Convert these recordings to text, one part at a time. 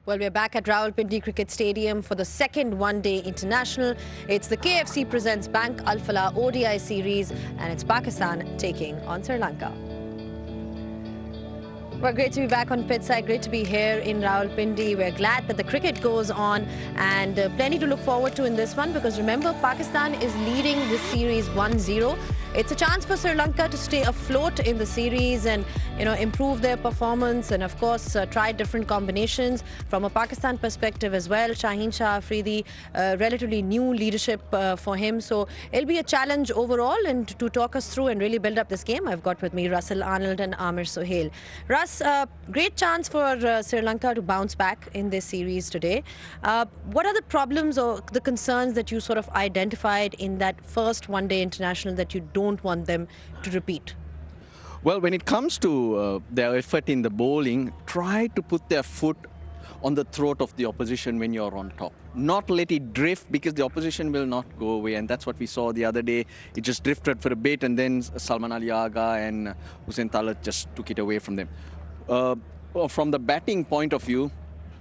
Well, we're back at Rawalpindi Cricket Stadium for the second one-day international. It's the KFC presents Bank Alfala ODI series, and it's Pakistan taking on Sri Lanka. Well, great to be back on pitch side. Great to be here in Rawalpindi. We're glad that the cricket goes on, and plenty to look forward to in this one, because remember, Pakistan is leading this series 1-0. It's a chance for Sri Lanka to stay afloat in the series and, improve their performance and, of course, try different combinations. From a Pakistan perspective as well, Shaheen Shah Afridi, relatively new leadership for him. So it'll be a challenge overall. And to talk us through and really build up this game, I've got with me Russell Arnold and Amir Sohail. Russ, great chance for Sri Lanka to bounce back in this series today. What are the problems or the concerns that you sort of identified in that first one-day international that you don't want them to repeat? Well, when it comes to their effort in the bowling, try to put their foot on the throat of the opposition when you're on top. Not let it drift, because the opposition will not go away. And that's what we saw the other day. It just drifted for a bit, and then Salman Ali Agha and Hussain Talat just took it away from them. From the batting point of view,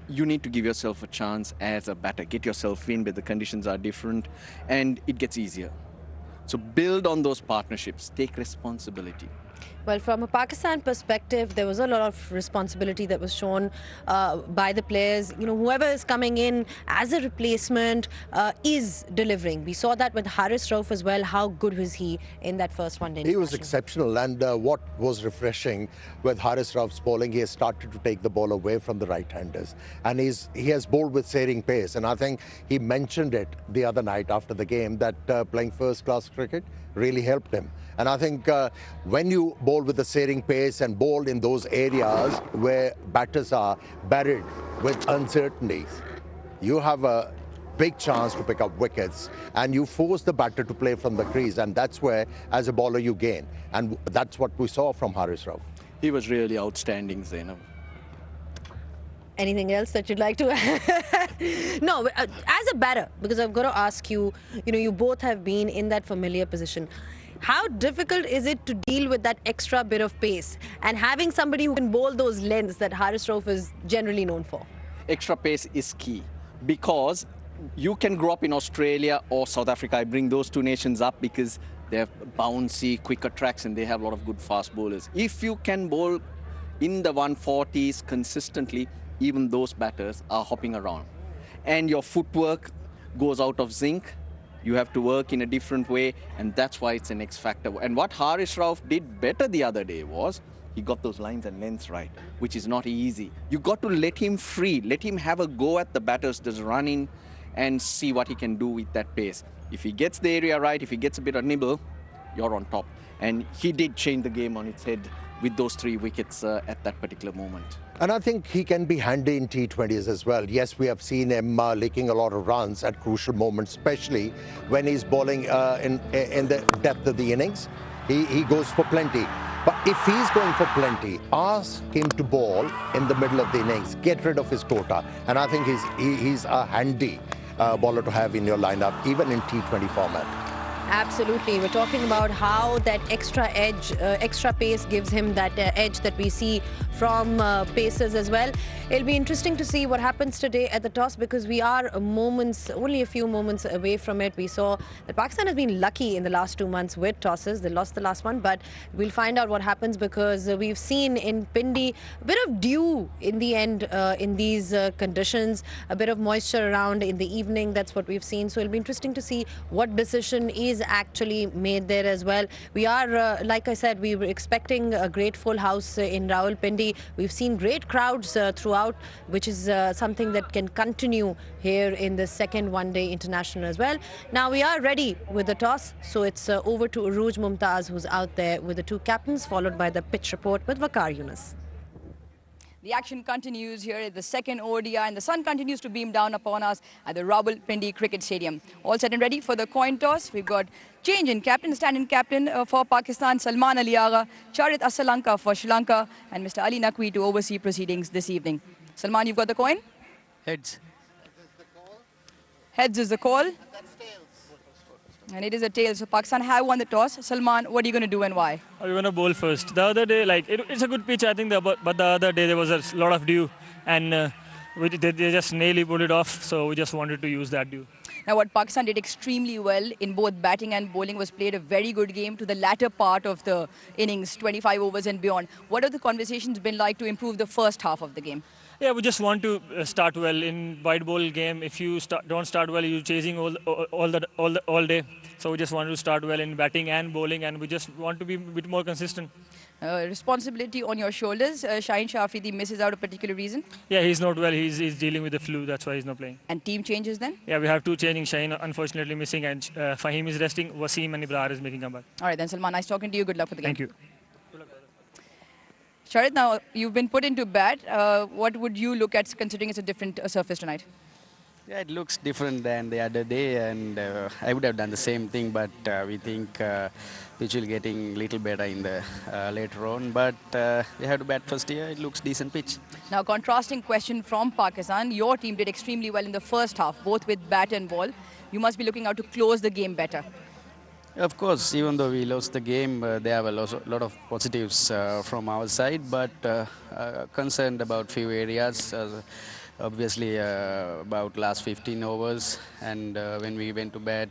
you need to give yourself a chance as a batter. Get yourself in, but the conditions are different, and it gets easier. So build on those partnerships. Take responsibility. Well, from a Pakistan perspective, there was a lot of responsibility that was shown by the players. Whoever is coming in as a replacement is delivering. We saw that with Haris Rauf as well. How good was he in that first one-day? He was exceptional, and what was refreshing with Haris Rauf's bowling, he has started to take the ball away from the right-handers, and he has bowled with searing pace. And I think he mentioned it the other night after the game that playing first-class cricket really helped him. And I think when you bowl with a searing pace and bowl in those areas where batters are buried with uncertainties, you have a big chance to pick up wickets, and you force the batter to play from the crease, and that's where, as a bowler, you gain. And that's what we saw from Haris Rauf. He was really outstanding, Zainab. Anything else that you'd like to add? No, as a batter, because I've got to ask you, you both have been in that familiar position. How difficult is it to deal with that extra bit of pace and having somebody who can bowl those lengths that Haris Rauf is generally known for? Extra pace is key, because you can grow up in Australia or South Africa. I bring those two nations up because they have bouncy, quicker tracks, and they have a lot of good fast bowlers. If you can bowl in the 140s consistently, even those batters are hopping around. And your footwork goes out of sync. You have to work in a different way, and that's why it's an X factor. And what Haris Rauf did better the other day was he got those lines and lengths right, which is not easy. You got to let him free, let him have a go at the batters, just run in and see what he can do with that pace. If he gets the area right, if he gets a bit of nibble, you're on top. And he did change the game on its head with those 3 wickets at that particular moment. And I think he can be handy in T20s as well. Yes, we have seen him leaking a lot of runs at crucial moments, especially when he's bowling in the depth of the innings. He goes for plenty. But if he's going for plenty, ask him to bowl in the middle of the innings. Get rid of his quota. And I think he's a handy bowler to have in your lineup, even in T20 format. Absolutely. We're talking about how that extra edge, extra pace gives him that edge that we see from pacers as well. It'll be interesting to see what happens today at the toss, because we are only a few moments away from it. We saw that Pakistan has been lucky in the last 2 months with tosses. They lost the last one, but we'll find out what happens, because we've seen in Pindi a bit of dew in the end in these conditions, a bit of moisture around in the evening. That's what we've seen. So it'll be interesting to see what decision is actually made there as well. We are, like I said, we were expecting a great full house in Rawalpindi. We've seen great crowds throughout, which is something that can continue here in the second one-day international as well. Now we are ready with the toss, so it's over to Arooj Mumtaz, who's out there with the 2 captains, followed by the pitch report with Waqar Yunus. The action continues here at the second ODI, and the sun continues to beam down upon us at the Rawalpindi Cricket Stadium. All set and ready for the coin toss. We've got change in captain, stand-in captain for Pakistan, Salman Ali Agha, Charit Asalanka for Sri Lanka, and Mr. Ali Naqvi to oversee proceedings this evening. Salman, you've got the coin? Heads. Heads is the call. And it is a tail. So Pakistan have won the toss. Salman, what are you going to do and why? We're going to bowl first. The other day, it's a good pitch, I think, but the other day there was a lot of dew. And they just nearly pulled it off, so we just wanted to use that due. Now, what Pakistan did extremely well in both batting and bowling was played a very good game to the latter part of the innings, 25 overs and beyond. What have the conversations been like to improve the first half of the game? Yeah, we just want to start well in white ball game. If you don't start well, you're chasing all day. So we just want to start well in batting and bowling, and we just want to be a bit more consistent. Responsibility on your shoulders. Shaheen Shah Afridi misses out a particular reason. Yeah, he's not well. He's dealing with the flu. That's why he's not playing. And team changes then? Yeah, we have two changing. Shaheen unfortunately missing, and Fahim is resting. Wasim and Ibrar is making comeback. All right, then Salman, nice talking to you. Good luck for the game. Thank you. Sharit, now you've been put into bat. What would you look at considering it's a different surface tonight? Yeah, it looks different than the other day, and I would have done the same thing, but we think pitch will getting a little better in the later on. But we have to bat first here. It looks decent pitch. Now, contrasting question from Pakistan. Your team did extremely well in the first half, both with bat and ball. You must be looking out to close the game better. Of course, even though we lost the game, there are a lot of positives from our side, but concerned about few areas. Obviously, about last 15 overs, and when we went to bat,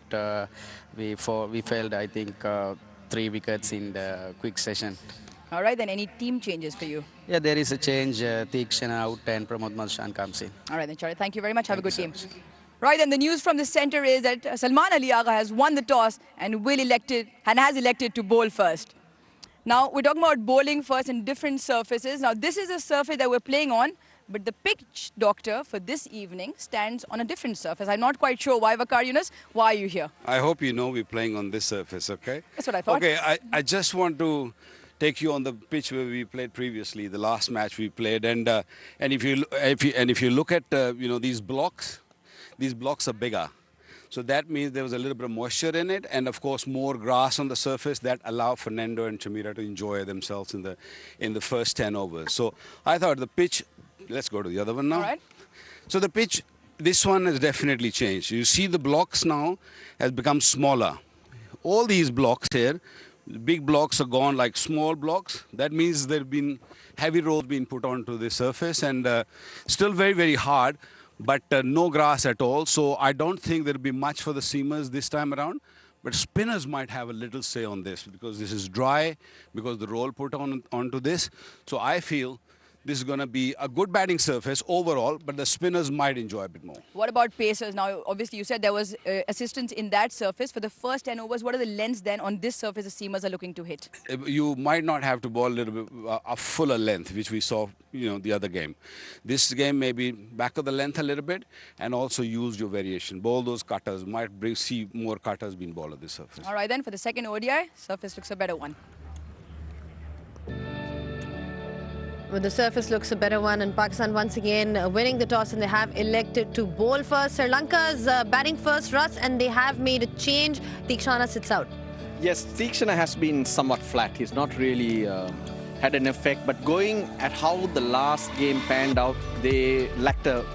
we failed, I think, 3 wickets in the quick session. All right, then any team changes for you? Yeah, there is a change. Teekshan out and Pramod Manshan comes in. All right, then, Sharit, thank you very much. Have a good game. Right, and the news from the centre is that Salman Ali Agha has won the toss and has elected to bowl first. Now, we're talking about bowling first in different surfaces. Now, this is a surface that we're playing on, but the pitch doctor for this evening stands on a different surface. I'm not quite sure why, Waqar Yunus. Why are you here? I hope you know we're playing on this surface, okay? That's what I thought. Okay, I just want to take you on the pitch where we played previously, the last match we played, and if you look at these blocks are bigger. So that means there was a little bit of moisture in it, and of course more grass on the surface that allow Fernando and Chamira to enjoy themselves in the first 10 overs. So I thought the pitch, let's go to the other one now. All right. So the pitch, this one has definitely changed. You see the blocks now has become smaller. All these blocks here, big blocks are gone like small blocks. That means there have been heavy rolls being put onto the surface, and still very, very hard. But no grass at all, so I don't think there'll be much for the seamers this time around. But spinners might have a little say on this because this is dry, because the roll put onto this. So I feel this is going to be a good batting surface overall, but the spinners might enjoy a bit more. What about pacers? Now, obviously, you said there was assistance in that surface. For the first 10 overs, what are the lengths then on this surface the seamers are looking to hit? You might not have to bowl a little bit a fuller length, which we saw, the other game. This game may be back of the length a little bit, and also use your variation. Bowl those cutters. Might see more cutters being bowled at this surface. All right, then, for the second ODI, surface looks a better one. Well, the surface looks a better one, and Pakistan once again winning the toss, and they have elected to bowl first. Sri Lanka's batting first, Russ, and they have made a change. Teekshana sits out. Yes, Teekshana has been somewhat flat. He's not really had an effect, but going at how the last game panned out, they lacked a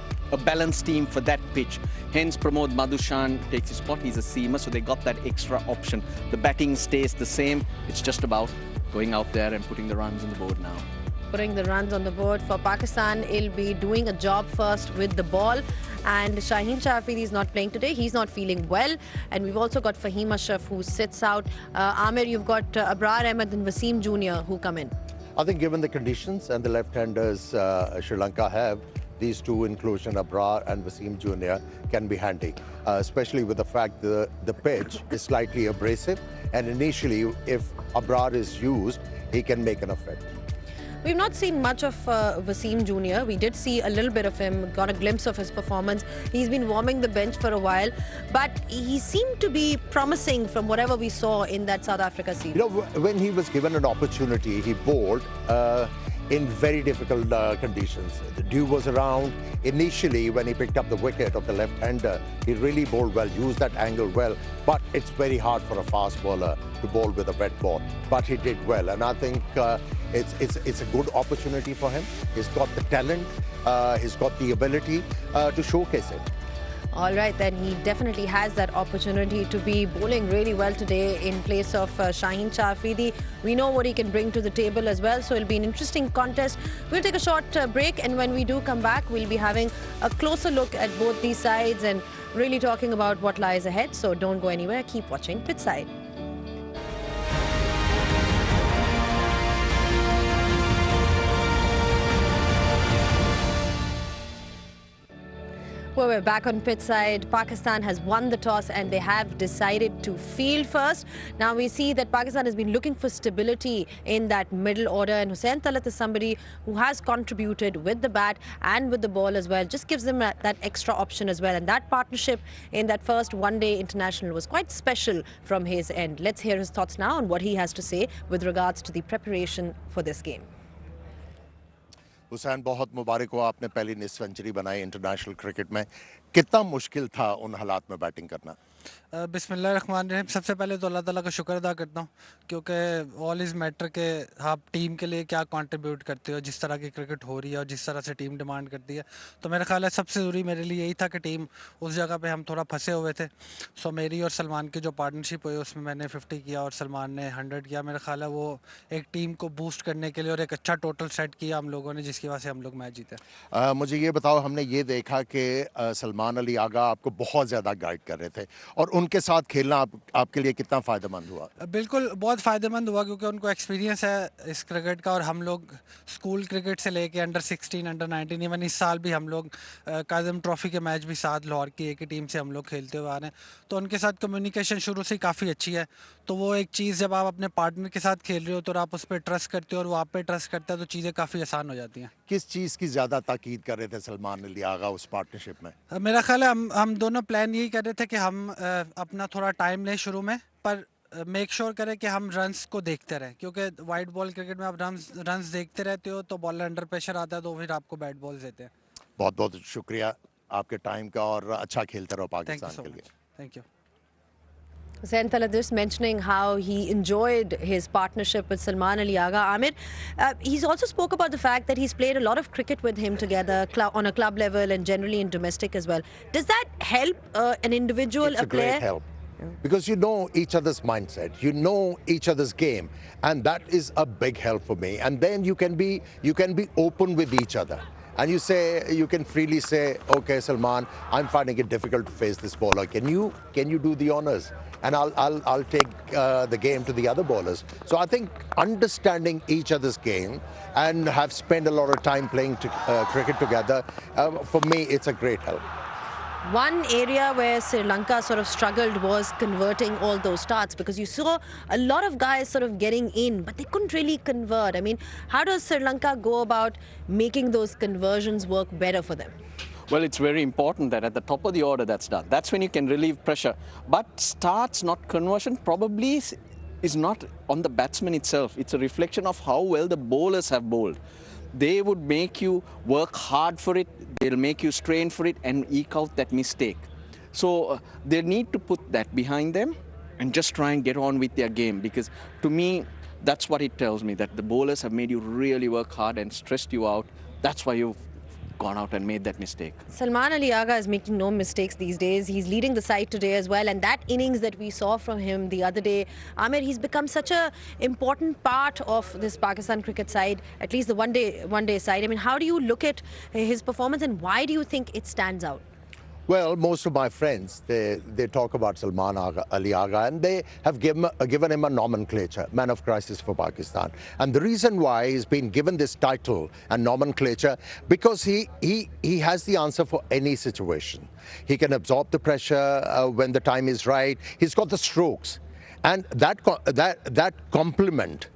balanced team for that pitch. Hence, Pramod Madhushan takes his spot. He's a seamer, so they got that extra option. The batting stays the same. It's just about going out there and putting the runs on the board now. Putting the runs on the board for Pakistan. He'll be doing a job first with the ball. And Shaheen Shah Afridi is not playing today. He's not feeling well. And we've also got Fahim Ashraf who sits out. Amir, you've got Abrar Ahmed and Wasim Jr. who come in. I think given the conditions and the left-handers Sri Lanka have, these two inclusion, Abrar and Wasim Jr. can be handy, especially with the fact that the pitch is slightly abrasive. And initially, if Abrar is used, he can make an effect. We've not seen much of Wasim Jr. We did see a little bit of him, got a glimpse of his performance. He's been warming the bench for a while, but he seemed to be promising from whatever we saw in that South Africa series. When he was given an opportunity, he bowled in very difficult conditions. The dew was around. Initially, when he picked up the wicket of the left-hander, he really bowled well, used that angle well. But it's very hard for a fast bowler to bowl with a wet ball. But he did well, and I think it's a good opportunity for him. He's got the talent, he's got the ability to showcase it. All right, then he definitely has that opportunity to be bowling really well today in place of Shaheen Shah Afridi. We know what he can bring to the table as well, so it'll be an interesting contest. We'll take a short break, and when we do come back, we'll be having a closer look at both these sides and really talking about what lies ahead. So don't go anywhere. Keep watching Pitchside. Well, we're back on pitch side. Pakistan has won the toss and they have decided to field first. Now we see that Pakistan has been looking for stability in that middle order, and Hussain Talat is somebody who has contributed with the bat and with the ball as well. Just gives them that extra option as well. And that partnership in that first one-day international was quite special from his end. Let's hear his thoughts now on what he has to say with regards to the preparation for this game. Hussain, बहुत मुबारक हो, आपने पहली निस century बनाई international cricket में। कितना मुश्किल था उन हालात में बैटिंग करना? बिस्मिल्लाहिर्रहमानिर्रहीम। सबसे पहले तो अल्लाह ताला का शुक्र अदा करता हूँ, क्योंकि ऑल इज़ मैटर के आप टीम के लिए क्या कंट्रीब्यूट करते हो, जिस तरह की क्रिकेट हो रही है और जिस तरह से टीम डिमांड करती है। तो मेरा ख्याल है सबसे ज़रूरी मेरे लिए यही था कि टीम उस जगह पे हम थोड़ा फंसे हुए थे। सो मेरी और सलमान की जो पार्टनरशिप हुई उसमें मैंने 50 किया और सलमान ने 100 किया। मेरा ख्याल है वो एक टीम को बूस्ट करने के लिए और एक अच्छा टोटल सेट किया हम लोगों ने, जिसकी वजह से हम लोग मैच जीते। मुझे ये बताओ, हमने ये देखा कि सलमान अली आगा आपको बहुत ज़्यादा गाइड कर रहे थे और उनके साथ खेलना आपके लिए कितना फ़ायदेमंद हुआ? बिल्कुल बहुत फ़ायदेमंद हुआ, क्योंकि उनको एक्सपीरियंस है इस क्रिकेट का और हम लोग स्कूल क्रिकेट से लेके अंडर 16, अंडर 19, इवन इस साल भी हम लोग काज़म ट्रॉफ़ी के मैच भी साथ लाहौर की एक ही टीम से हम लोग खेलते हुए आ रहे हैं। तो उनके साथ कम्युनिकेशन शुरू से काफ़ी अच्छी है। तो वो एक चीज़ जब आप अपने पार्टनर के साथ खेल रहे हो तो आप उस पर ट्रस्ट करते हो और वो आप पे ट्रस्ट करता है, तो चीज़ें काफ़ी आसान हो जाती हैं। किस चीज़ की ज़्यादा ताकीद कर रहे थे सलमान अली आगा उस पार्टनरशिप में? मेरा ख्याल है हम दोनों प्लान यही कर रहे थे कि हम अपना थोड़ा टाइम लें शुरू में, पर मेक श्योर करें कि हम रन्स को देखते रहें, क्योंकि वाइट बॉल क्रिकेट में आप रन्स देखते रहते हो तो बॉलर अंडर प्रेशर आता है तो फिर आपको बैट बॉल देते हैं। बहुत बहुत शुक्रिया आपके टाइम का और अच्छा खेलते रहो पाकिस्तान के लिए। Thank you. Hussain Talat just mentioning how he enjoyed his partnership with Salman Ali Agha. Amir, he's also spoke about the fact that he's played a lot of cricket with him together on a club level and generally in domestic as well. Does that help an individual, it's a player? Great help. Because you know each other's mindset, you know each other's game, and that is a big help for me. And then you can be open with each other. And you can freely say, okay, Salman, I'm finding it difficult to face this bowler. Can you do the honors? And I'll take the game to the other bowlers. So I think understanding each other's game and have spent a lot of time playing cricket together, for me, it's a great help. One area where Sri Lanka sort of struggled was converting all those starts, because you saw a lot of guys sort of getting in, but they couldn't really convert. I mean, how does Sri Lanka go about making those conversions work better for them? Well, it's very important that at the top of the order that's done. That's when you can relieve pressure. But starts, not conversion, probably is not on the batsman itself. It's a reflection of how well the bowlers have bowled. They would make you work hard for it, they'll make you strain for it and eke out that mistake. So they need to put that behind them and just try and get on with their game, because to me, that's what it tells me, that the bowlers have made you really work hard and stressed you out. That's why you've gone out and made that mistake. Salman Ali Agha is making no mistakes these days. He's leading the side today as well, and that innings that we saw from him the other day, Amir, he's become such a important part of this Pakistan cricket side, at least the one day side. I mean, how do you look at his performance and why do you think it stands out? Well, most of my friends, they talk about Salman Ali Agha, and they have given him a nomenclature, man of crisis for Pakistan. And the reason why he's been given this title and nomenclature, because he has the answer for any situation. He can absorb the pressure when the time is right. He's got the strokes, and that complement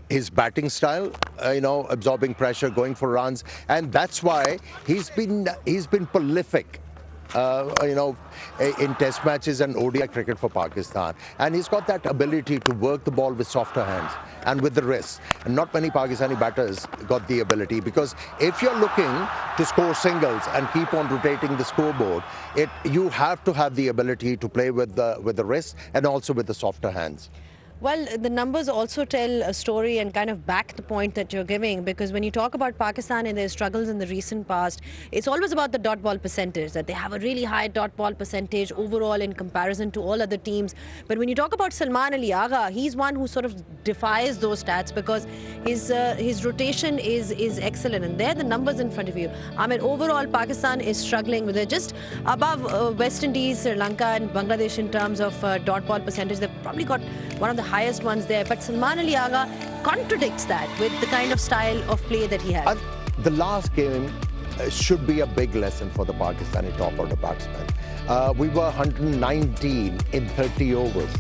his batting style, absorbing pressure, going for runs, and that's why he's been prolific, in test matches and ODI cricket for Pakistan. And he's got that ability to work the ball with softer hands and with the wrists. And not many Pakistani batters got the ability, because if you're looking to score singles and keep on rotating the scoreboard, you have to have the ability to play with the wrists and also with the softer hands. Well, the numbers also tell a story and kind of back the point that you're giving, because when you talk about Pakistan and their struggles in the recent past, it's always about the dot ball percentage, that they have a really high dot ball percentage overall in comparison to all other teams. But when you talk about Salman Ali Agha, he's one who sort of defies those stats because his rotation is excellent, and there are the numbers in front of you. I mean, overall, Pakistan is struggling with it, just above West Indies, Sri Lanka and Bangladesh in terms of dot ball percentage. They've probably got one of the highest ones there, but Salman Ali Agha contradicts that with the kind of style of play that he has. The last game should be a big lesson for the Pakistani top order batsmen. We were 119 in 30 overs.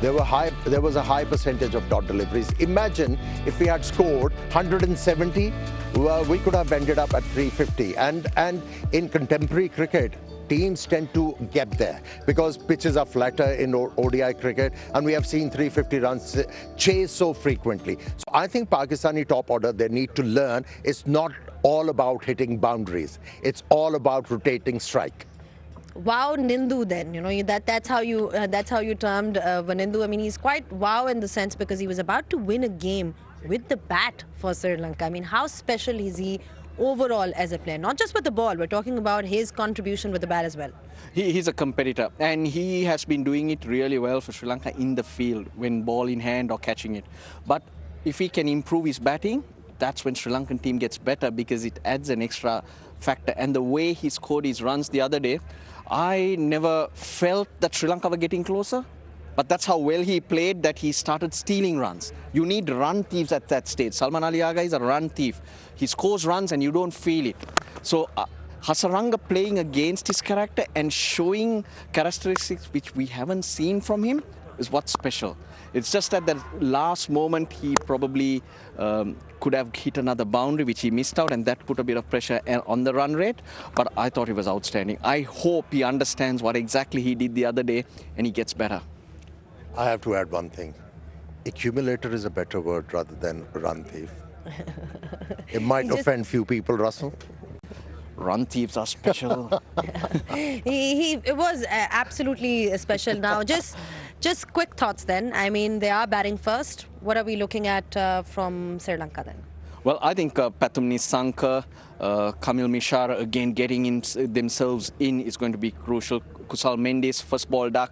There was a high percentage of dot deliveries. Imagine if we had scored 170, well, we could have ended up at 350. And in contemporary cricket, teams tend to get there because pitches are flatter in ODI cricket, and we have seen 350 runs chased so frequently. So I think Pakistani top order, they need to learn it's not all about hitting boundaries. It's all about rotating strike. Wow, Nindu. Then that's how you termed Vanindu. I mean, he's quite wow in the sense because he was about to win a game with the bat for Sri Lanka. I mean, how special is he overall as a player? Not just with the ball, we're talking about his contribution with the bat as well. He's a competitor, and he has been doing it really well for Sri Lanka in the field when ball in hand or catching it. But if he can improve his batting, that's when Sri Lankan team gets better because it adds an extra factor. And the way he scored his runs the other day, I never felt that Sri Lanka were getting closer. But that's how well he played that he started stealing runs. You need run thieves at that stage. Salman Ali Agha is a run thief. He scores runs and you don't feel it. So Hasaranga playing against his character and showing characteristics which we haven't seen from him is what's special. It's just at the last moment he probably could have hit another boundary which he missed out, and that put a bit of pressure on the run rate. But I thought he was outstanding. I hope he understands what exactly he did the other day and he gets better. I have to add one thing. Accumulator is a better word rather than run thief. It might offend few people, Russell. Run thieves are special. It was absolutely special. Now, just quick thoughts then. I mean, they are batting first. What are we looking at from Sri Lanka then? Well, I think Pathum Nissanka, Kamil Mishara again getting themselves in is going to be crucial. Kusal Mendes, first ball duck.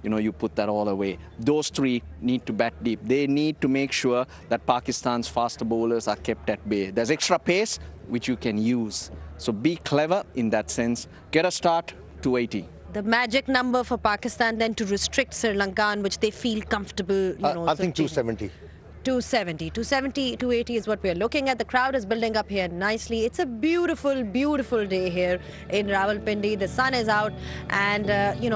You put that all away. Those three need to bat deep. They need to make sure that Pakistan's faster bowlers are kept at bay. There's extra pace which you can use. So be clever in that sense. Get a start, 280. The magic number for Pakistan then to restrict Sri Lanka, on which they feel comfortable. I think 270. 270, 280 is what we're looking at. The crowd is building up here nicely. It's a beautiful, beautiful day here in Rawalpindi. The sun is out and,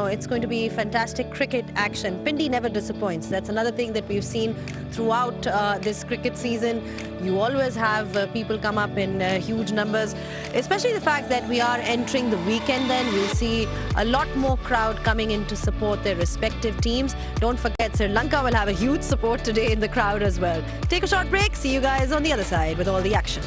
it's going to be fantastic cricket action. Pindi never disappoints. That's another thing that we've seen throughout this cricket season. You always have people come up in huge numbers, especially the fact that we are entering the weekend then. We'll see a lot more crowd coming in to support their respective teams. Don't forget, Sri Lanka will have a huge support today in the crowd as well. Take a short break. See you guys on the other side with all the action.